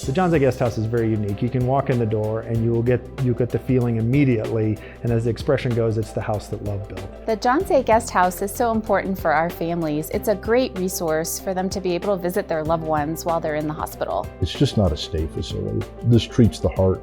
The John Zay Guest House is very unique. You can walk in the door and you get the feeling immediately, and as the expression goes, it's the house that love built. The John Zay Guest House is so important for our families. It's a great resource for them to be able to visit their loved ones while they're in the hospital. It's just not a stay facility. This treats the heart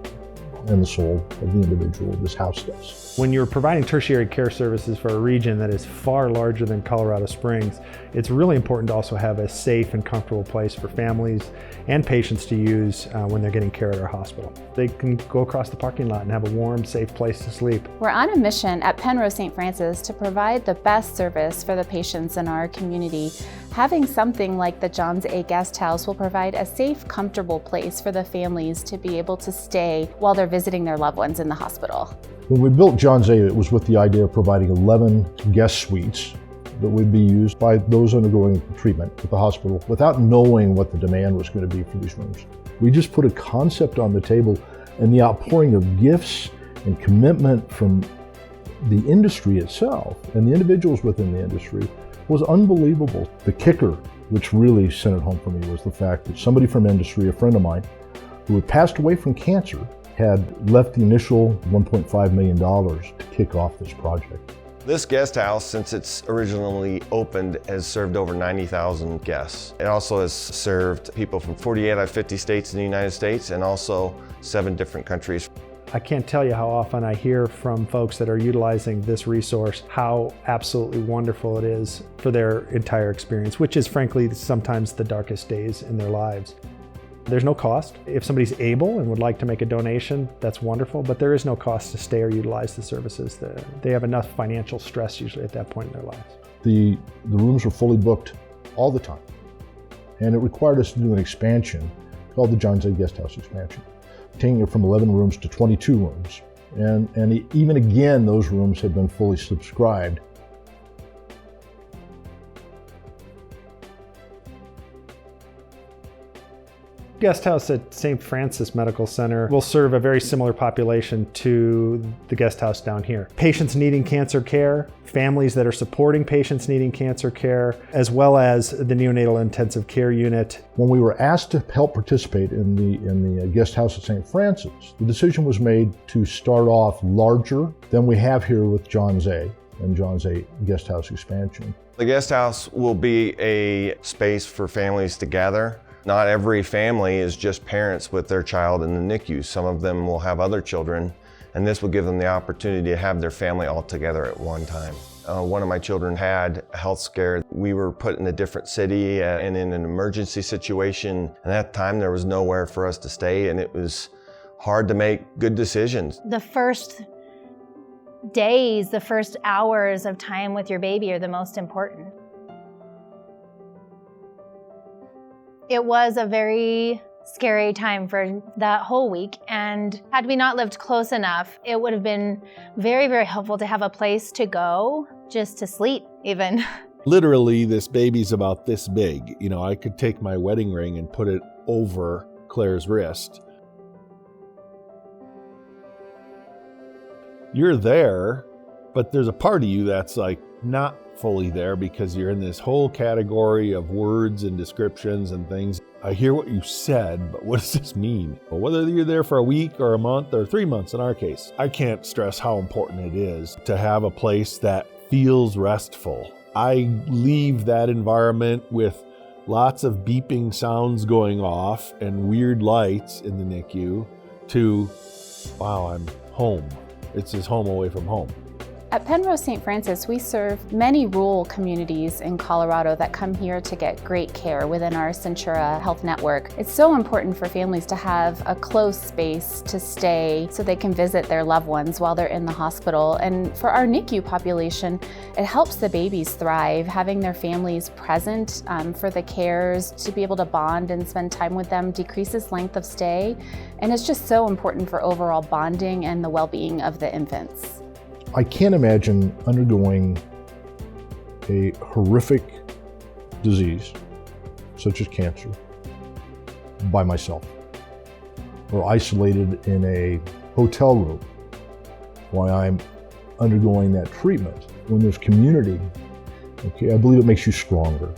and the soul of the individual. This house does. When you're providing tertiary care services for a region that is far larger than Colorado Springs, it's really important to also have a safe and comfortable place for families and patients to use when they're getting care at our hospital. They can go across the parking lot and have a warm, safe place to sleep. We're on a mission at Penrose St. Francis to provide the best service for the patients in our community. Having something like the John Zay Guest House will provide a safe, comfortable place for the families to be able to stay while they're visiting their loved ones in the hospital. When we built John Zay, it was with the idea of providing 11 guest suites that would be used by those undergoing treatment at the hospital without knowing what the demand was going to be for these rooms. We just put a concept on the table, and the outpouring of gifts and commitment from the industry itself and the individuals within the industry was unbelievable. The kicker, which really sent it home for me, was the fact that somebody from industry, a friend of mine, who had passed away from cancer, had left the initial $1.5 million to kick off this project. This guest house, since it's originally opened, has served over 90,000 guests. It also has served people from 48 out of 50 states in the United States and also 7 different countries. I can't tell you how often I hear from folks that are utilizing this resource how absolutely wonderful it is for their entire experience, which is frankly sometimes the darkest days in their lives. There's no cost. If somebody's able and would like to make a donation, that's wonderful, but there is no cost to stay or utilize the services. They have enough financial stress usually at that point in their lives. The rooms were fully booked all the time, and it required us to do an expansion called the John Zay Guest House expansion, taking it from 11 rooms to 22 rooms. And even again, those rooms have been fully subscribed. Guest house at St. Francis Medical Center will serve a very similar population to the guest house down here. Patients needing cancer care, families that are supporting patients needing cancer care, as well as the neonatal intensive care unit. When we were asked to help participate in the guest house at St. Francis, the decision was made to start off larger than we have here with John Zay and John Zay Guest House expansion. The guest house will be a space for families to gather. Not every family is just parents with their child in the NICU. Some of them will have other children, and this will give them the opportunity to have their family all together at one time. One of my children had a health scare. We were put in a different city and in an emergency situation, and at that time there was nowhere for us to stay, and it was hard to make good decisions. The first days, the first hours of time with your baby are the most important. It was a very scary time for that whole week, and had we not lived close enough, it would have been very, very helpful to have a place to go, just to sleep even. Literally, this baby's about this big. You know, I could take my wedding ring and put it over Claire's wrist. You're there, but there's a part of you that's like not fully there because you're in this whole category of words and descriptions and things. I hear what you said, but what does this mean? Well, whether you're there for a week or a month or 3 months in our case, I can't stress how important it is to have a place that feels restful. I leave that environment with lots of beeping sounds going off and weird lights in the NICU to, wow, I'm home. It's his home away from home. At Penrose St. Francis, we serve many rural communities in Colorado that come here to get great care within our Centura Health Network. It's so important for families to have a close space to stay so they can visit their loved ones while they're in the hospital. And for our NICU population, it helps the babies thrive, having their families present for the cares, to be able to bond and spend time with them decreases length of stay. And it's just so important for overall bonding and the well-being of the infants. I can't imagine undergoing a horrific disease, such as cancer, by myself, or isolated in a hotel room while I'm undergoing that treatment. When there's community, okay, I believe it makes you stronger.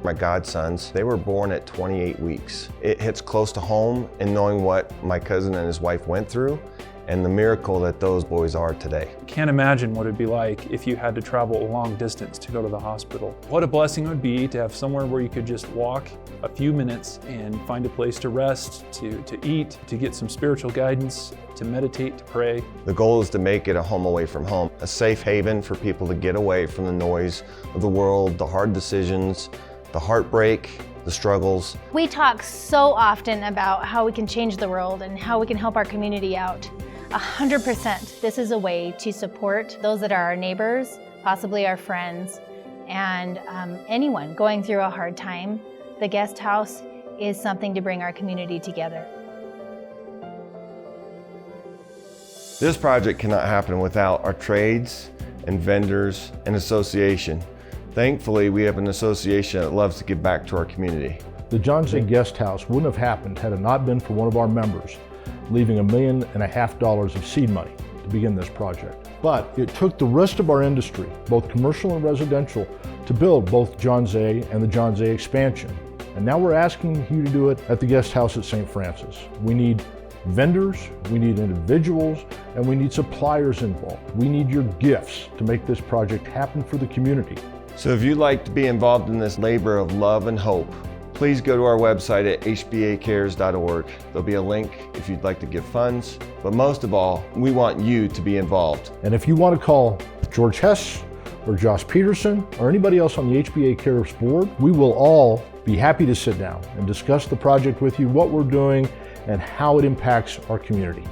My godsons, they were born at 28 weeks. It hits close to home in knowing what my cousin and his wife went through and the miracle that those boys are today. Can't imagine what it'd be like if you had to travel a long distance to go to the hospital. What a blessing it would be to have somewhere where you could just walk a few minutes and find a place to rest, to eat, to get some spiritual guidance, to meditate, to pray. The goal is to make it a home away from home, a safe haven for people to get away from the noise of the world, the hard decisions, the heartbreak, the struggles. We talk so often about how we can change the world and how we can help our community out. 100%, this is a way to support those that are our neighbors, possibly our friends, and anyone going through a hard time. The guest house is something to bring our community together. This project cannot happen without our trades and vendors and association. Thankfully, we have an association that loves to give back to our community. The John Jay Guest House wouldn't have happened had it not been for one of our members leaving $1.5 million of seed money to begin this project. But it took the rest of our industry, both commercial and residential, to build both John Jay and the John Jay expansion. And now we're asking you to do it at the Guest House at St. Francis. We need vendors, we need individuals, and we need suppliers involved. We need your gifts to make this project happen for the community. So if you'd like to be involved in this labor of love and hope, please go to our website at hbacares.org. There'll be a link if you'd like to give funds, but most of all, we want you to be involved. And if you want to call George Hess or Josh Peterson or anybody else on the HBA Cares board, we will all be happy to sit down and discuss the project with you, what we're doing, and how it impacts our community.